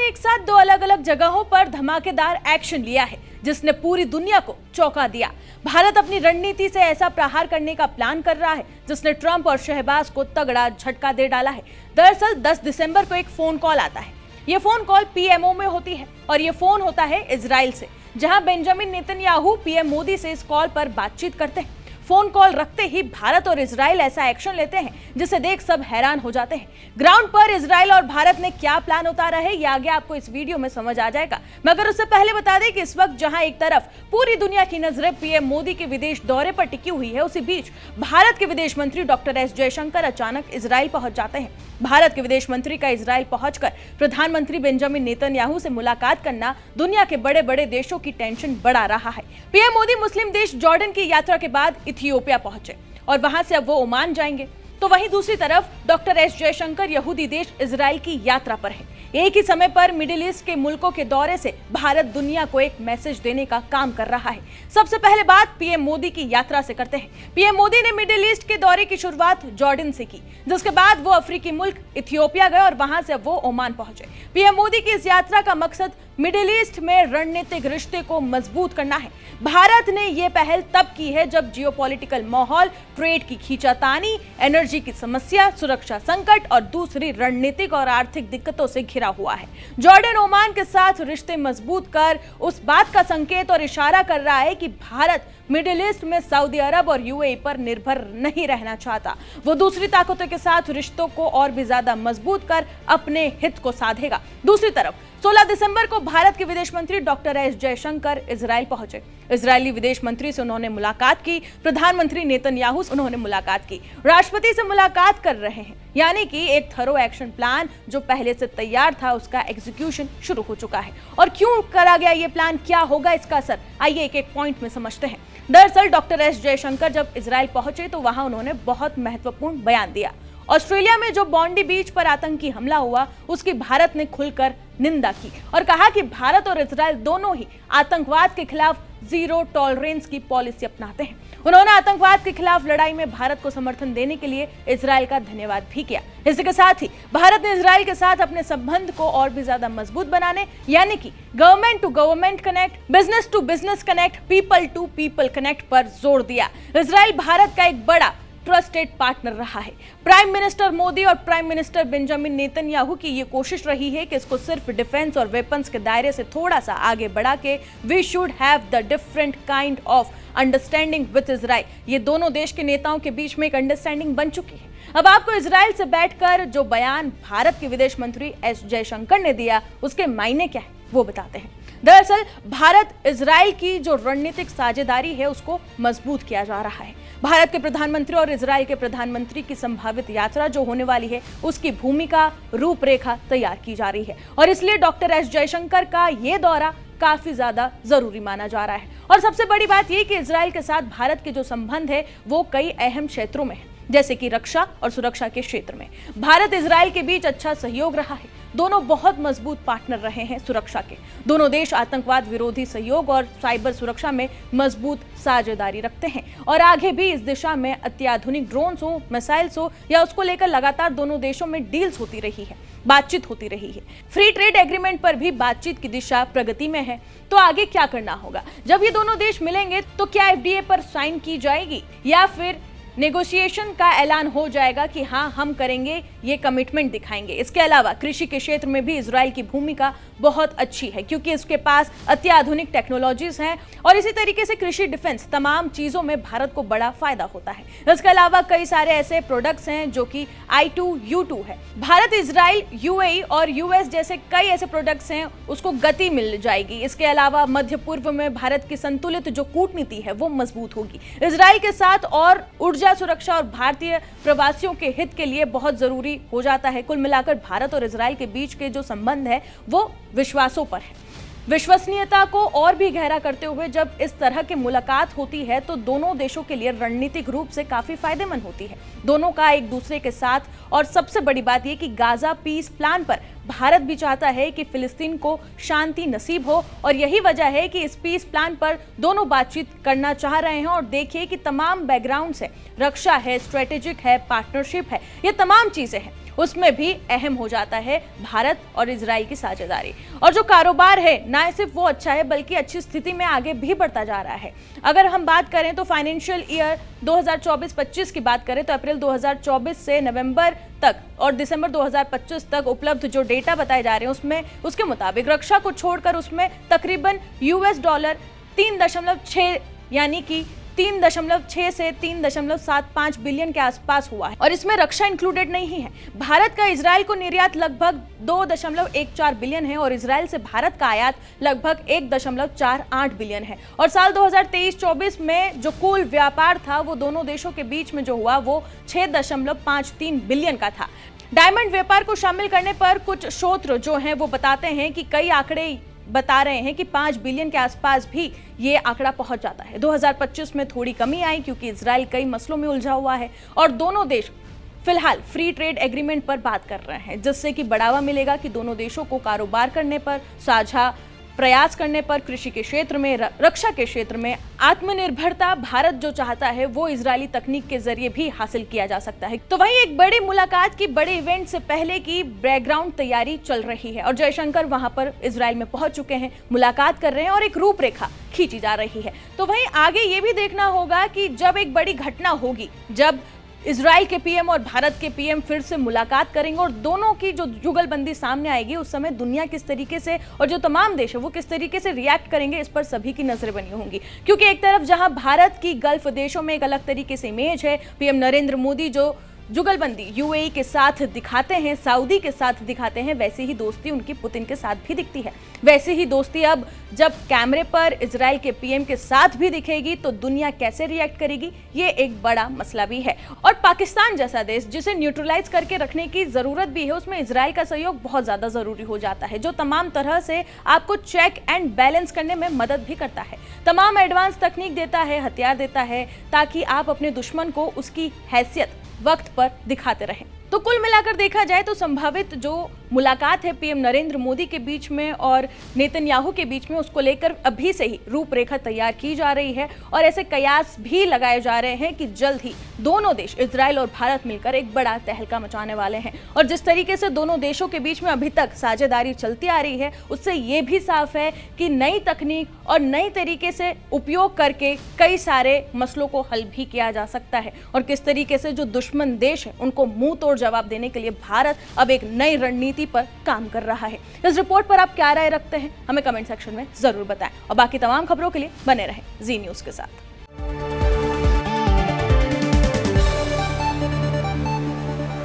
एक साथ दो अलग अलग जगहों पर धमाकेदार एक्शन लिया है जिसने पूरी दुनिया को चौंका दिया। भारत अपनी रणनीति से ऐसा प्रहार करने का प्लान कर रहा है जिसने ट्रंप और शहबाज को तगड़ा झटका दे डाला है। दरअसल 10 दिसंबर को एक फोन कॉल आता है। ये फोन कॉल पीएमओ में होती है और ये फोन होता है इजराइल से, जहां बेंजामिन नेतन्याहू पीएम मोदी से इस कॉल पर बातचीत करते हैं। फोन कॉल रखते ही भारत और इजराइल ऐसा एक्शन लेते हैं जिसे देख सब हैरान हो जाते हैं। ग्राउंड पर इजराइल और भारत ने क्या प्लान उतारा है ये आगे आपको इस वीडियो में समझ आ जाएगा, मगर उससे पहले बता दें कि इस वक्त जहां एक तरफ पूरी दुनिया की नजरें पीएम मोदी के विदेश दौरे पर टिकी हुई है, उसी बीच भारत के विदेश मंत्री डॉक्टर एस जयशंकर अचानक इजराइल पहुंच जाते हैं। भारत के विदेश मंत्री का इजराइल पहुंचकर प्रधानमंत्री बेंजामिन नेतन्याहू से मुलाकात करना दुनिया के बड़े बड़े देशों की टेंशन बढ़ा रहा है। पीएम मोदी मुस्लिम देश जॉर्डन की यात्रा के बाद इथियोपिया पहुंचे और वहां से अब वो ओमान जाएंगे। तो वहीं दूसरी तरफ डॉक्टर एस जयशंकर यहूदी देश इजराइल की यात्रा पर है। एक ही समय पर मिडिल ईस्ट के मुल्कों के दौरे से भारत दुनिया को एक मैसेज देने का काम कर रहा है। सबसे पहले बात पीएम मोदी की यात्रा से करते हैं। पीएम मोदी ने मिडिल ईस्ट के दौरे की शुरुआत जॉर्डन से की, जिसके बाद वो अफ्रीकी मुल्क इथियोपिया गए और वहां से वो ओमान पहुंचे। पीएम मोदी की इस यात्रा का मकसद मिडिल ईस्ट में रणनीतिक रिश्ते को मजबूत करना है। भारत ने यह पहल तब की है जब जियोपॉलिटिकल माहौल, ट्रेड की खींचातानी, एनर्जी की समस्या, सुरक्षा संकट और दूसरी रणनीतिक और आर्थिक दिक्कतों से घिरा हुआ है। जॉर्डन ओमान के साथ रिश्ते मजबूत कर उस बात का संकेत और इशारा कर रहा है कि भारत मिडिल ईस्ट में सऊदी अरब और यूएई पर निर्भर नहीं रहना चाहता। वो दूसरी ताकतों के साथ रिश्तों को और भी ज्यादा मजबूत कर अपने हित को साधेगा। दूसरी तरफ 16 दिसंबर को भारत के विदेश मंत्री डॉक्टर एस जयशंकर इजराइल पहुंचे। इजरायली विदेश मंत्री से उन्होंने मुलाकात की, प्रधानमंत्री नेतन्याहू से उन्होंने मुलाकात की, राष्ट्रपति से मुलाकात कर रहे हैं। यानी कि एक थरो एक्शन प्लान जो पहले से तैयार था उसका एग्जीक्यूशन शुरू हो चुका है। और क्यों करा गया ये प्लान, क्या होगा इसका असर, आइए एक एक पॉइंट में समझते हैं। दरअसल डॉक्टर एस जयशंकर जब इजराइल पहुंचे तो वहां उन्होंने बहुत महत्वपूर्ण बयान दिया। ऑस्ट्रेलिया में जो बॉन्डी बीच पर आतंकी हमला हुआ उसकी भारत ने खुलकर निंदा की और कहा कि भारत और इजराइल दोनों ही आतंकवाद के खिलाफ जीरो टॉलरेंस की पॉलिसी अपनाते हैं। उन्होंने आतंकवाद के खिलाफ लड़ाई में भारत को समर्थन देने के लिए इजराइल का धन्यवाद भी किया। इसी के साथ ही भारत ने इजराइल के साथ अपने संबंध को और भी ज्यादा मजबूत बनाने, यानी कि government to government connect, business to business connect, people to people connect पर जोर दिया। इजराइल भारत का एक बड़ा ट्रस्टेड पार्टनर रहा है। प्राइम मिनिस्टर मोदी और प्राइम मिनिस्टर बेंजामिन नेतन्याहू की ये कोशिश रही है कि इसको सिर्फ डिफेंस और वेपन्स के दायरे से थोड़ा सा आगे बढ़ा के we should have the different kind of understanding with Israel. ये दोनों देश के नेताओं के बीच में एक अंडरस्टैंडिंग बन चुकी है। अब आपको इजराइल से बैठकर जो बयान भारत के विदेश मंत्री एस जयशंकर ने दिया उसके मायने क्या है वो बताते हैं। दरअसल भारत इजराइल की जो रणनीतिक साझेदारी है उसको मजबूत किया जा रहा है। भारत के प्रधानमंत्री और इजराइल के प्रधानमंत्री की संभावित यात्रा जो होने वाली है उसकी भूमिका, रूपरेखा तैयार की जा रही है और इसलिए डॉक्टर एस जयशंकर का ये दौरा काफी ज्यादा जरूरी माना जा रहा है। और सबसे बड़ी बात यह कि इजराइल के साथ भारत के जो संबंध है वो कई अहम क्षेत्रों में है, जैसे कि रक्षा और सुरक्षा के क्षेत्र में भारत इजराइल के बीच अच्छा सहयोग रहा है। दोनों बहुत मजबूत पार्टनर रहे हैं सुरक्षा के। दोनों देश आतंकवाद विरोधी सहयोग और साइबर सुरक्षा में मजबूत साझेदारी रखते हैं और आगे भी इस दिशा में अत्याधुनिक ड्रोन्स हो, मिसाइल्स हो या उसको लेकर लगातार दोनों देशों में डील्स होती रही है, बातचीत होती रही है। फ्री ट्रेड एग्रीमेंट पर भी बातचीत की दिशा प्रगति में है। तो आगे क्या करना होगा? जब ये दोनों देश मिलेंगे तो क्या एफडीए पर साइन की जाएगी या फिर नेगोशिएशन का ऐलान हो जाएगा कि हाँ हम करेंगे, ये कमिटमेंट दिखाएंगे। इसके अलावा कृषि के क्षेत्र में भी इजराइल की भूमिका बहुत अच्छी है क्योंकि इसके पास अत्याधुनिक टेक्नोलॉजीज हैं और इसी तरीके से कृषि, डिफेंस, तमाम चीजों में भारत को बड़ा फायदा होता है। इसके अलावा कई सारे ऐसे प्रोडक्ट्स हैं जो कि I2U2 है। भारत, इजराइल, यूएई और यूएस जैसे कई ऐसे प्रोडक्ट्स हैं उसको गति मिल जाएगी। इसके अलावा मध्य पूर्व में भारत की संतुलित जो कूटनीति है वो मजबूत होगी। इजराइल के साथ और ऊर्जा सुरक्षा और भारतीय प्रवासियों के हित के लिए बहुत जरूरी हो जाता है। कुल मिलाकर भारत और इजराइल के बीच के जो संबंध है वो विश्वासों पर है। विश्वसनीयता को और भी गहरा करते हुए जब इस तरह की मुलाकात होती है तो दोनों देशों के लिए रणनीतिक रूप से काफी फायदेमंद होती है। दोनों का एक दूसरे के साथ, और सबसे बड़ी बात यह कि गाजा पीस प्लान पर भारत भी चाहता है कि फिलिस्तीन को शांति नसीब हो और यही वजह है कि इस पीस प्लान पर दोनों बातचीत करना चाह रहे हैं। और देखिए कि तमाम बैकग्राउंड है, रक्षा है, स्ट्रेटेजिक है, पार्टनरशिप है, ये तमाम चीजें हैं उसमें भी अहम हो जाता है भारत और इजराइल की साझेदारी। और जो कारोबार है ना सिर्फ वो अच्छा है बल्कि अच्छी स्थिति में आगे भी बढ़ता जा रहा है। अगर हम बात करें तो फाइनेंशियल ईयर 2024-25 की बात करें तो अप्रैल 2024 से नवंबर तक और दिसंबर 2025 तक उपलब्ध जो डेटा बताए जा रहे हैं उसमें उसके मुताबिक रक्षा को छोड़कर उसमें तकरीबन $3.6 यानी कि 3.6 से 3.75 बिलियन के आसपास हुआ है और इसमें रक्षा इंक्लूडेड नहीं है। भारत का इजराइल को निर्यात लगभग 2.14 बिलियन है और इजराइल से भारत का आयात लगभग 1.48 बिलियन है। और साल 2023-24 में जो कुल व्यापार था वो दोनों देशों के बीच में जो हुआ वो 6.53 बिलियन का था। डायमंड व्यापार को शामिल करने पर कुछ स्रोत जो हैं वो बताते हैं कि कई आंकड़े बता रहे हैं कि 5 बिलियन के आसपास भी ये आंकड़ा पहुंच जाता है। 2025 में थोड़ी कमी आई क्योंकि इजराइल कई मसलों में उलझा हुआ है और दोनों देश फिलहाल फ्री ट्रेड एग्रीमेंट पर बात कर रहे हैं, जिससे कि बढ़ावा मिलेगा कि दोनों देशों को कारोबार करने पर, साझा प्रयास करने पर, कृषि के क्षेत्र में, रक्षा के क्षेत्र में आत्मनिर्भरता भारत जो चाहता है वो इजरायली तकनीक के जरिए भी हासिल किया जा सकता है। तो वहीं एक बड़ी मुलाकात की बड़े इवेंट से पहले की बैकग्राउंड तैयारी चल रही है और जयशंकर वहां पर इजराइल में पहुंच चुके हैं, मुलाकात कर रहे हैं और एक रूपरेखा खींची जा रही है। तो वहीं आगे ये भी देखना होगा कि जब एक बड़ी घटना होगी, जब इजराइल के पीएम और भारत के पीएम फिर से मुलाकात करेंगे और दोनों की जो जुगलबंदी सामने आएगी, उस समय दुनिया किस तरीके से और जो तमाम देश है वो किस तरीके से रिएक्ट करेंगे, इस पर सभी की नजरें बनी होंगी। क्योंकि एक तरफ जहां भारत की गल्फ देशों में एक अलग तरीके से इमेज है, पीएम नरेंद्र मोदी जो जुगलबंदी यूएई के साथ दिखाते हैं, सऊदी के साथ दिखाते हैं, वैसे ही दोस्ती उनकी पुतिन के साथ भी दिखती है। वैसे ही दोस्ती अब जब कैमरे पर इजराइल के पीएम के साथ भी दिखेगी तो दुनिया कैसे रिएक्ट करेगी, ये एक बड़ा मसला भी है। और पाकिस्तान जैसा देश जिसे न्यूट्रलाइज करके रखने की जरूरत भी है, उसमें इजराइल का सहयोग बहुत ज्यादा जरूरी हो जाता है, जो तमाम तरह से आपको चेक एंड बैलेंस करने में मदद भी करता है, तमाम एडवांस तकनीक देता है, हथियार देता है, ताकि आप अपने दुश्मन को उसकी हैसियत वक्त पर दिखाते रहें। तो कुल मिलाकर देखा जाए तो संभावित जो मुलाकात है पीएम नरेंद्र मोदी के बीच में और नेतन्याहू के बीच में, उसको लेकर अभी से ही रूपरेखा तैयार की जा रही है और ऐसे कयास भी लगाए जा रहे हैं कि जल्द ही दोनों देश इजराइल और भारत मिलकर एक बड़ा तहलका मचाने वाले हैं। और जिस तरीके से दोनों देशों के बीच में अभी तक साझेदारी चलती आ रही है, उससे ये भी साफ है कि नई तकनीक और नई तरीके से उपयोग करके कई सारे मसलों को हल भी किया जा सकता है और किस तरीके से जो दुश्मन देश है उनको मुंह तोड़ जवाब देने के लिए भारत अब एक नई रणनीति पर काम कर रहा है। इस रिपोर्ट पर आप क्या राय रखते हैं, हमें कमेंट सेक्शन में जरूर बताएं और बाकी तमाम खबरों के लिए बने रहें जी न्यूज़ के साथ।